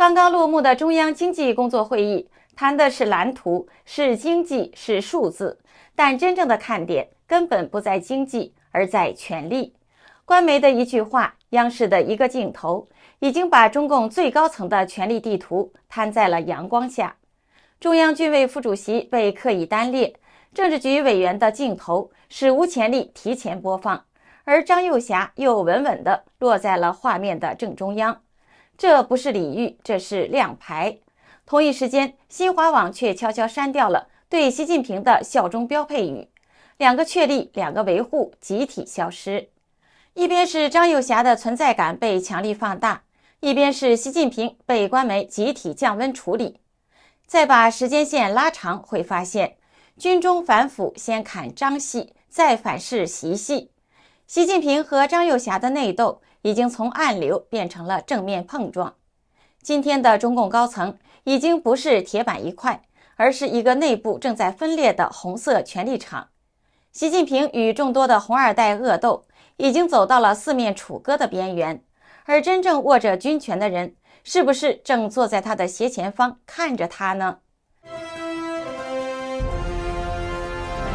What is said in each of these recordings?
刚刚落幕的中央经济工作会议谈的是蓝图，是经济，是数字，但真正的看点根本不在经济，而在权力。官媒的一句话，央视的一个镜头，已经把中共最高层的权力地图摊在了阳光下。中央军委副主席被刻意单列，政治局委员的镜头史无前例提前播放，而张又侠又稳稳地落在了画面的正中央。这不是礼遇，这是亮牌。同一时间，新华网却悄悄删掉了对习近平的效忠标配语，两个确立，两个维护集体消失。一边是张又侠的存在感被强力放大，一边是习近平被官媒集体降温处理。再把时间线拉长，会发现军中反腐先砍张系，再反噬习系。习近平和张又侠的内斗已经从暗流变成了正面碰撞。今天的中共高层已经不是铁板一块，而是一个内部正在分裂的红色权力场。习近平与众多的红二代恶斗，已经走到了四面楚歌的边缘，而真正握着军权的人，是不是正坐在他的斜前方看着他呢？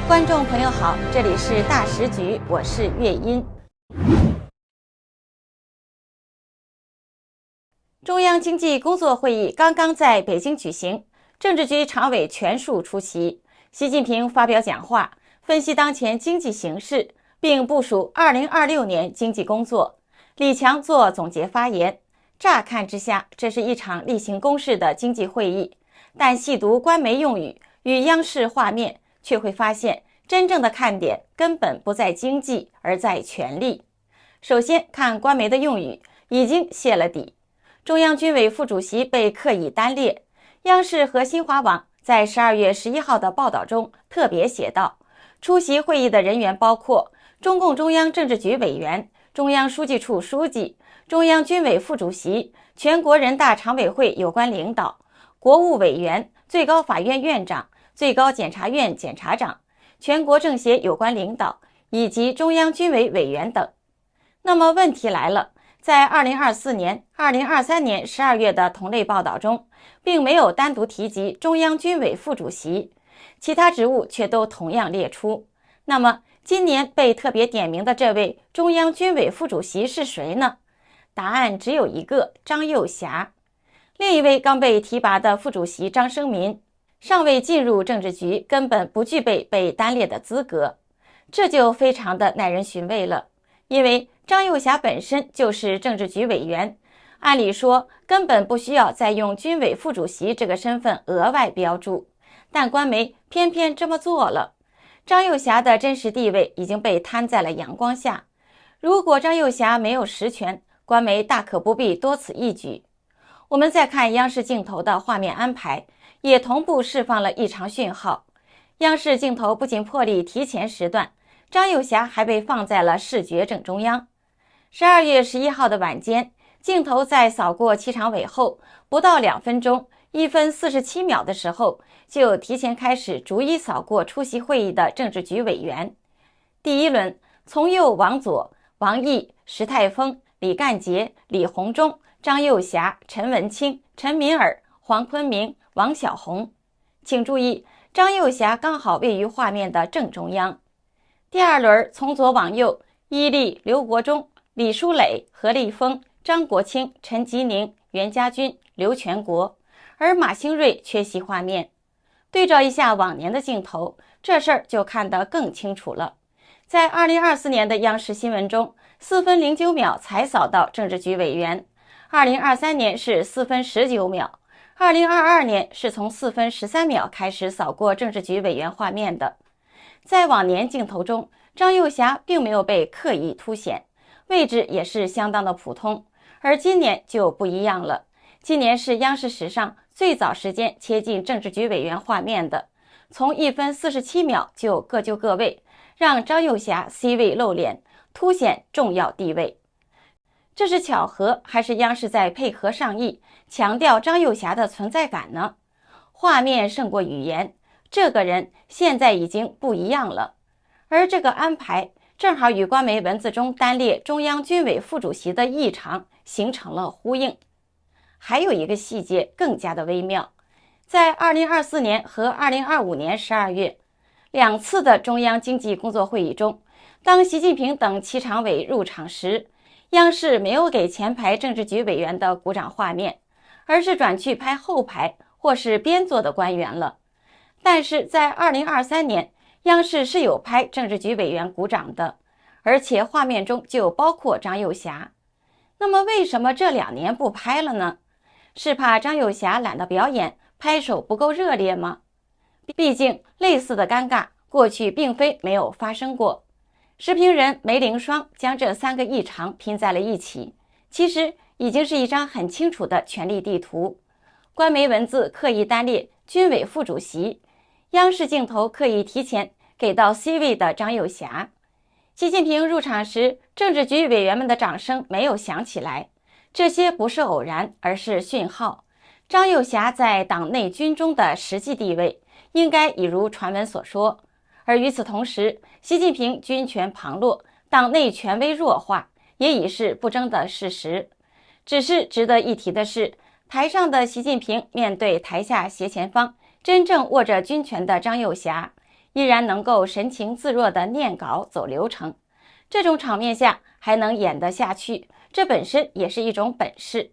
观众朋友好，这里是大时局，我是月音。中央经济工作会议刚刚在北京举行，政治局常委全数出席。习近平发表讲话，分析当前经济形势，并部署2026年经济工作。李强做总结发言。乍看之下，这是一场例行公事的经济会议，但细读官媒用语与央视画面，却会发现真正的看点根本不在经济，而在权力。首先看官媒的用语，已经泄了底。中央军委副主席被刻意单列，央视和新华网在12月11号的报道中特别写道，出席会议的人员包括中共中央政治局委员、中央书记处书记、中央军委副主席、全国人大常委会有关领导、国务委员、最高法院院长、最高检察院检察长、全国政协有关领导以及中央军委委员等。那么问题来了，在2024年、2023年12月的同类报道中，并没有单独提及中央军委副主席，其他职务却都同样列出。那么今年被特别点名的这位中央军委副主席是谁呢？答案只有一个，张又侠。另一位刚被提拔的副主席张生民，尚未进入政治局，根本不具备被单列的资格。这就非常的耐人寻味了，因为张又侠本身就是政治局委员，按理说根本不需要再用军委副主席这个身份额外标注，但官媒偏偏这么做了。张又侠的真实地位已经被摊在了阳光下，如果张又侠没有实权，官媒大可不必多此一举。我们再看央视镜头的画面安排，也同步释放了异常讯号。央视镜头不仅破例提前时段，张又侠还被放在了视觉正中央。12月11号的晚间，镜头在扫过七常委后，不到2分钟，1分47秒的时候，就提前开始逐一扫过出席会议的政治局委员。第一轮从右往左，王毅、石泰峰、李干杰、李鸿忠、张又侠、陈文清、陈敏尔、黄坤明、王晓红。请注意，张又侠刚好位于画面的正中央。第二轮从左往右，伊利、刘国中、李书磊、何立峰、张国清、陈吉宁、袁家军、刘全国，而马兴瑞缺席画面。对照一下往年的镜头，这事儿就看得更清楚了。在2024年的央视新闻中，4分09秒才扫到政治局委员，2023年是4分19秒，2022年是从4分13秒开始扫过政治局委员画面的。在往年镜头中，张又侠并没有被刻意凸显，位置也是相当的普通，而今年就不一样了。今年是央视史上最早时间切进政治局委员画面的，从1分47秒就各就各位，让张又侠 C 位露脸，凸显重要地位。这是巧合，还是央视在配合上意，强调张又侠的存在感呢？画面胜过语言，这个人现在已经不一样了。而这个安排正好与官媒文字中单列中央军委副主席的异常形成了呼应。还有一个细节更加的微妙，在2024年和2025年12月2次的中央经济工作会议中，当习近平等7常委入场时，央视没有给前排政治局委员的鼓掌画面，而是转去拍后排或是边座的官员了。但是在2023年，央视是有拍政治局委员鼓掌的，而且画面中就包括张又侠。那么为什么这2年不拍了呢？是怕张又侠懒得表演，拍手不够热烈吗？毕竟类似的尴尬过去并非没有发生过。时评人梅凌霜将这3个异常拼在了一起，其实已经是一张很清楚的权力地图。官媒文字刻意单列军委副主席，央视镜头刻意提前给到 C 位的张又侠。习近平入场时，政治局委员们的掌声没有响起来，这些不是偶然，而是讯号。张又侠在党内军中的实际地位应该已如传闻所说，而与此同时，习近平军权旁落，党内权威弱化，也已是不争的事实。只是值得一提的是，台上的习近平面对台下斜前方真正握着军权的张又侠，依然能够神情自若地念稿走流程。这种场面下还能演得下去，这本身也是一种本事。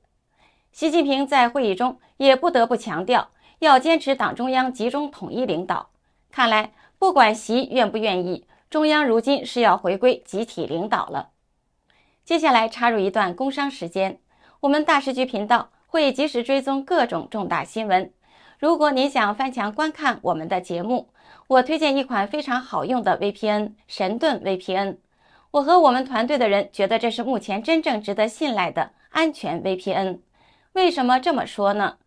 习近平在会议中也不得不强调，要坚持党中央集中统一领导。看来不管习愿不愿意，中央如今是要回归集体领导了。接下来插入一段工商时间，我们大时局频道会及时追踪各种重大新闻。如果您想翻墙观看我们的节目，我推荐一款非常好用的 VPN 神盾 VPN。我和我们团队的人觉得这是目前真正值得信赖的安全 VPN。为什么这么说呢？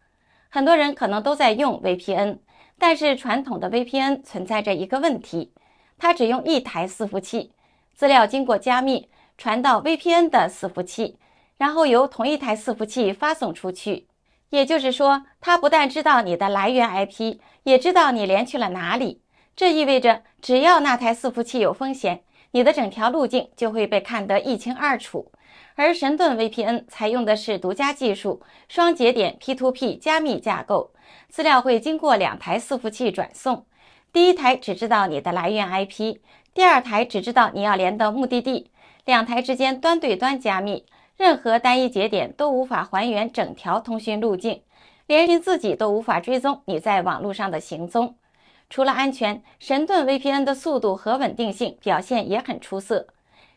很多人可能都在用 VPN， 但是传统的 VPN 存在着一个问题，它只用一台伺服器，资料经过加密传到 VPN 的伺服器，然后由同一台伺服器发送出去。也就是说，它不但知道你的来源 IP， 也知道你连去了哪里。这意味着只要那台伺服器有风险，你的整条路径就会被看得一清二楚。而神盾 VPN 采用的是独家技术，双节点 P2P 加密架构，资料会经过2台伺服器转送。第一台只知道你的来源 IP， 第二台只知道你要连的目的地，2台之间端对端加密，任何单一节点都无法还原整条通讯路径，连你自己都无法追踪你在网络上的行踪。除了安全，神盾 VPN 的速度和稳定性表现也很出色。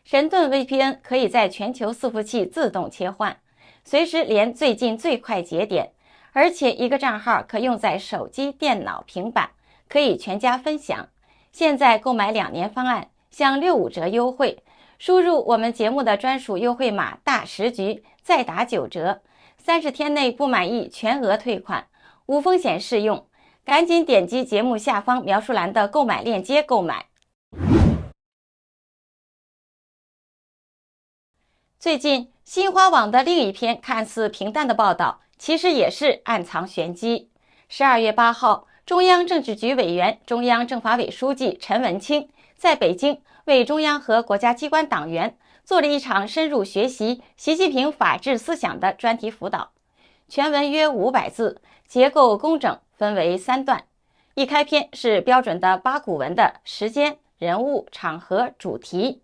神盾 VPN 可以在全球伺服器自动切换，随时连最近最快节点，而且一个账号可用在手机、电脑、平板，可以全家分享。现在购买2年方案享65折优惠，输入我们节目的专属优惠码大时局，再打9折，30天内不满意全额退款，无风险适用。赶紧点击节目下方描述栏的购买链接购买。最近新华网的另一篇看似平淡的报道，其实也是暗藏玄机。12月8号，中央政治局委员、中央政法委书记陈文清在北京为中央和国家机关党员做了一场深入学习习近平法治思想的专题辅导。全文约500字，结构工整，分为3段。一开篇是标准的八股文的时间、人物、场合、主题。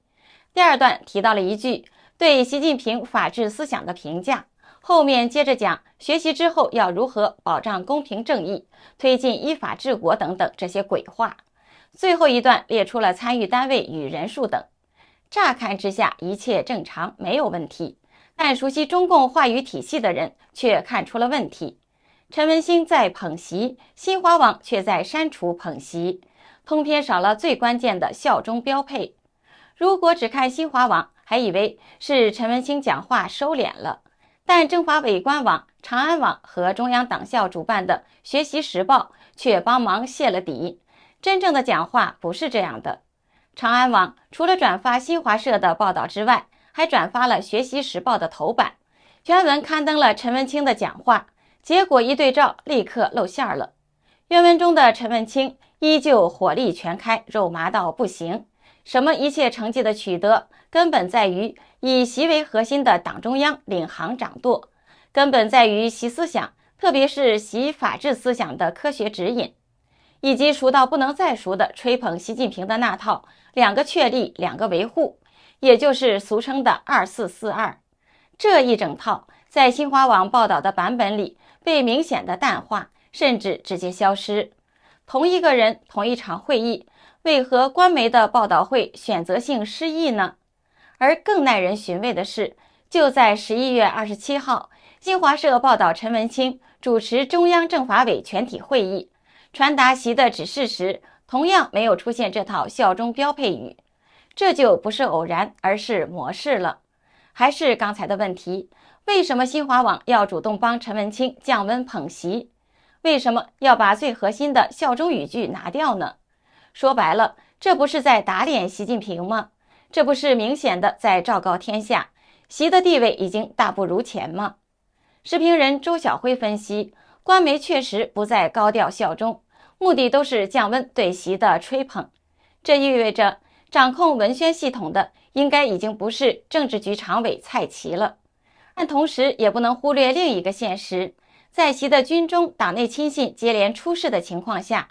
第二段提到了一句对习近平法治思想的评价，后面接着讲学习之后要如何保障公平正义，推进依法治国等等这些鬼话。最后一段列出了参与单位与人数等。乍看之下一切正常，没有问题，但熟悉中共话语体系的人却看出了问题。陈文兴在捧习，新华网却在删除捧习，通篇少了最关键的效忠标配。如果只看新华网，还以为是陈文兴讲话收敛了，但政法委官网、长安网和中央党校主办的学习时报却帮忙泄了底。真正的讲话不是这样的。长安网除了转发新华社的报道之外，还转发了学习时报的头版，全文刊登了陈文清的讲话，结果一对照，立刻露馅了。原文中的陈文清依旧火力全开，肉麻到不行。什么一切成绩的取得，根本在于以习为核心的党中央领航掌舵，根本在于习思想，特别是习法治思想的科学指引，以及熟到不能再熟的吹捧习近平的那套2个确立2个维护，也就是俗称的2442。这一整套在新华网报道的版本里被明显的淡化，甚至直接消失。同一个人，同一场会议，为何官媒的报道会选择性失忆呢？而更耐人寻味的是，就在11月27号，新华社报道陈文清主持中央政法委全体会议，传达习的指示时，同样没有出现这套效忠标配语。这就不是偶然，而是模式了。还是刚才的问题，为什么新华网要主动帮陈文清降温捧习？为什么要把最核心的效忠语句拿掉呢？说白了，这不是在打脸习近平吗？这不是明显的在昭告天下，习的地位已经大不如前吗？时评人周晓辉分析，官媒确实不再高调效忠，目的都是降温对习的吹捧。这意味着掌控文宣系统的应该已经不是政治局常委蔡奇了。但同时也不能忽略另一个现实，在习的军中党内亲信接连出事的情况下，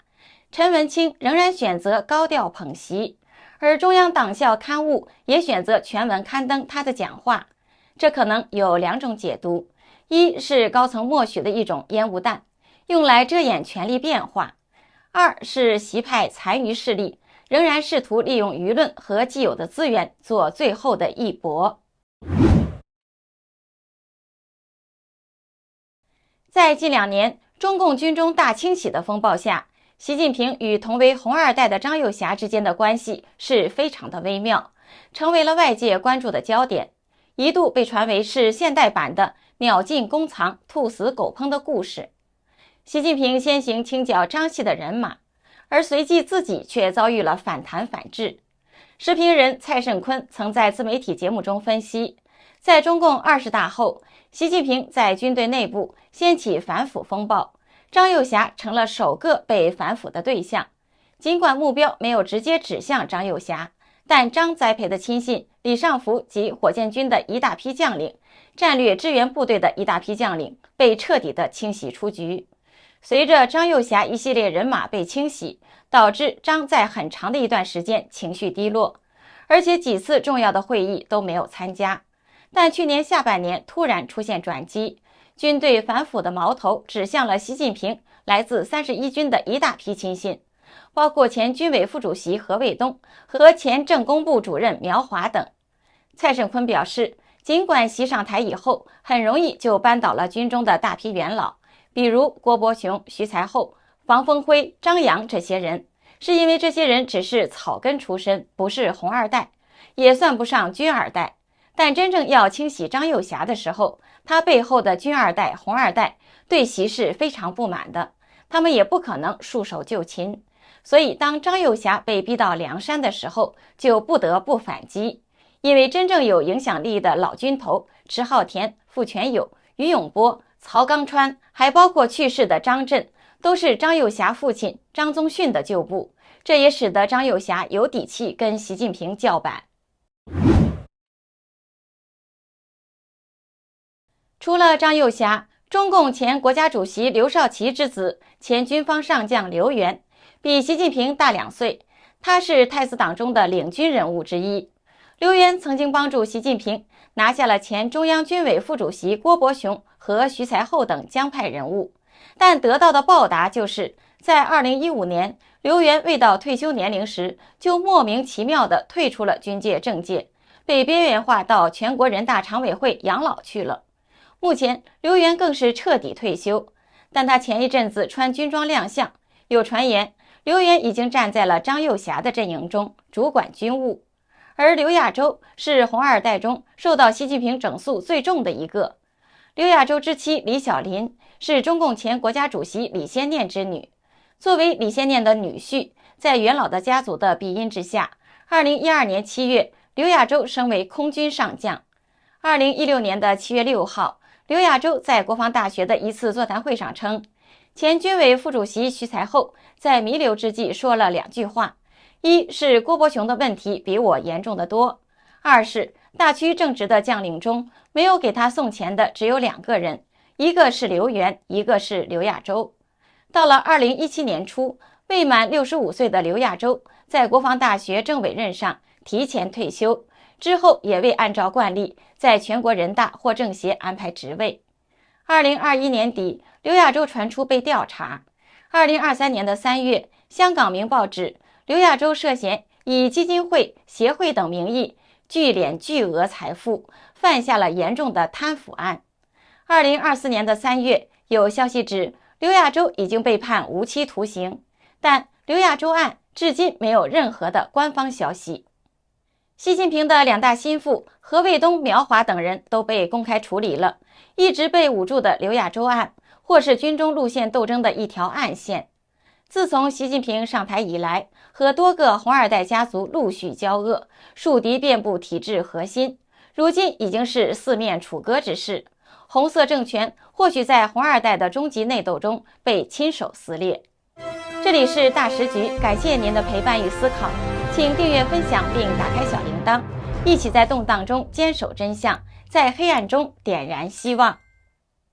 陈文清仍然选择高调捧习，而中央党校刊物也选择全文刊登他的讲话。这可能有2种解读，一是高层默许的一种烟雾弹，用来遮掩权力变化；二是习派残余势力仍然试图利用舆论和既有的资源做最后的一搏。在近2年中共军中大清洗的风暴下，习近平与同为红二代的张又侠之间的关系是非常的微妙，成为了外界关注的焦点，一度被传为是现代版的鸟尽弓藏、兔死狗烹的故事。习近平先行清剿张系的人马，而随即自己却遭遇了反弹反制。时评人蔡胜坤曾在自媒体节目中分析，在中共20大后，习近平在军队内部掀起反腐风暴，张又侠成了首个被反腐的对象。尽管目标没有直接指向张又侠，但张栽培的亲信李尚福及火箭军的一大批将领，战略支援部队的一大批将领被彻底的清洗出局。随着张又侠一系列人马被清洗，导致张在很长的一段时间情绪低落，而且几次重要的会议都没有参加。但去年下半年突然出现转机，军队反腐的矛头指向了习近平来自31军的一大批亲信，包括前军委副主席何卫东和前政工部主任苗华等。蔡胜坤表示，尽管习上台以后很容易就扳倒了军中的大批元老，比如郭伯雄、徐才厚、房峰辉、张扬这些人，是因为这些人只是草根出身，不是红二代，也算不上军二代。但真正要清洗张又侠的时候，他背后的军二代、红二代对习是非常不满的，他们也不可能束手就擒。所以当张又侠被逼到梁山的时候，就不得不反击。因为真正有影响力的老军头迟浩田、傅全友、于永波、曹刚川，还包括去世的张震，都是张又侠父亲张宗逊的旧部，这也使得张又侠有底气跟习近平叫板。除了张又侠，中共前国家主席刘少奇之子、前军方上将刘源，比习近平大2岁，他是太子党中的领军人物之一。刘源曾经帮助习近平拿下了前中央军委副主席郭伯雄和徐才厚等江派人物，但得到的报答就是在2015年，刘源未到退休年龄时，就莫名其妙地退出了军界政界，被边缘化到全国人大常委会养老去了。目前刘源更是彻底退休，但他前一阵子穿军装亮相，有传言刘源已经站在了张又侠的阵营中，主管军务。而刘亚洲是红二代中受到习近平整肃最重的一个。刘亚洲之妻李小林是中共前国家主席李先念之女，作为李先念的女婿，在元老的家族的庇荫之下，2012年7月，刘亚洲升为空军上将。2016年的7月6号，刘亚洲在国防大学的一次座谈会上称，前军委副主席徐才厚在弥留之际说了2句话，一是郭伯雄的问题比我严重得多，二是大区正直的将领中没有给他送钱的只有2个人，一个是刘源，一个是刘亚洲。到了2017年初，未满65岁的刘亚洲在国防大学政委任上提前退休，之后也未按照惯例在全国人大或政协安排职位。2021年底，刘亚洲传出被调查。2023年3月，香港明报指刘亚洲涉嫌以基金会、协会等名义聚敛巨额财富，犯下了严重的贪腐案。2024年3月，有消息指刘亚洲已经被判无期徒刑，但刘亚洲案至今没有任何的官方消息。习近平的2大心腹何卫东、苗华等人都被公开处理了，一直被捂住的刘亚洲案或是军中路线斗争的一条暗线。自从习近平上台以来，和多个红二代家族陆续交恶，树敌遍布体制核心，如今已经是四面楚歌之势。红色政权或许在红二代的终极内斗中被亲手撕裂。这里是大时局，感谢您的陪伴与思考，请订阅、分享并打开小铃铛，一起在动荡中坚守真相，在黑暗中点燃希望。